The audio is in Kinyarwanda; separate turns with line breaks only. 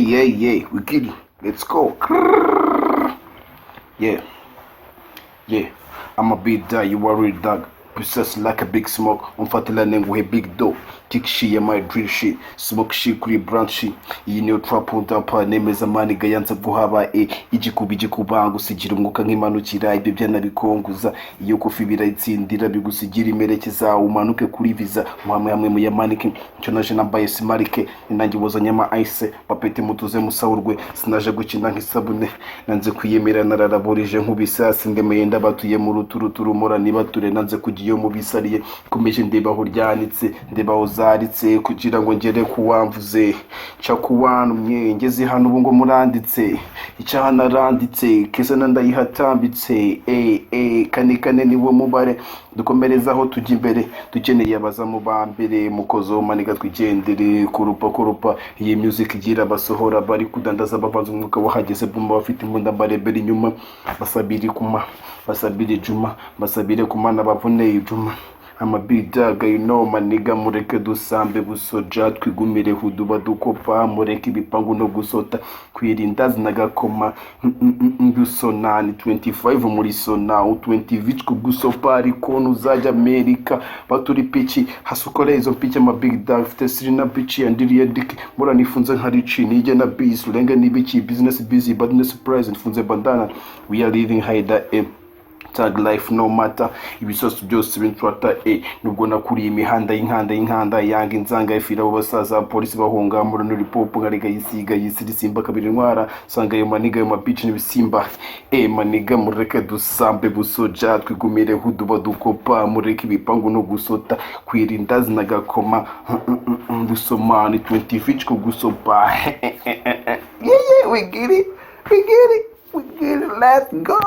yeah, we get it. Let's go. Yeah, yeah. I'm a big dog, you worry dog. Possess like a big smoke. Umfatila nengu he big dough. Kick shit, yeah, my drill shit. Smoke shit, kuri brand shit. Iyi niyo trap udampa nemeza mani gayanza guhaba igikubangu sigira umwuka nk'imanukira ibyo byanabikonguza iyo kofi birayitsindira bigusigira imerekeza umanuke kuri visa muhamwe hamwe mu yamanike cyo naje nambaye simarike ninange bozanya ama ice papete mutuze musawurwe sinaje gukina nk'isabune nanze kwiyemera nararaburije nk'ubisasi ngemeye ndabatuye mu ruturumura nibature nanze kugiyo mu bisariye komeje ndebaho ryanitse ndebaho zaritse kugira ngo ngere kuwamvuze cha kuwanumye ngeze hano ubu ngo muranditse icyaha naranditse kese nandayihatambitse kane niwo mubare dukomerezaho tujya imbere dukeneye abaza mu bambere mukozo maniga twigendere kurupa iyi music igira basohora bari kudandaza bavanze umwuka wahageze bumba bafite imbunda barebera inyuma basabire juma basabire kumana bavune ijuma I'm a big dog, you know my nigga mureke dusambe busoja twigumire huduba dukopa mureke ibipangu no gusota kwirinda zinagakoma ndusonani 25 muri sona 20 vich kugusopa ariko nuzajya America baturi pichi hasukore izo picha ma big dog fite sirina pichi andiriye dik mura nifunze nkarici nije na biz lenga nibichi business busy but no surprise nifunze bandana we are living high tag life no matter ibisoso byose bintwata nubwo nakuriye imihanda y'inkanda yanga inzanga ifira abo basaza polisi bahunga muri no repop ngarega yisiga yisirisimba kabiri ntwara sanga yo maniga yo mabici nibisimba maniga mureke dusambe busoja twigumire huduba dukopa mureke ibipangu no gusota kwirinda zinagakoma dusomani 20 fish ko gusopa yeah we get it let's go.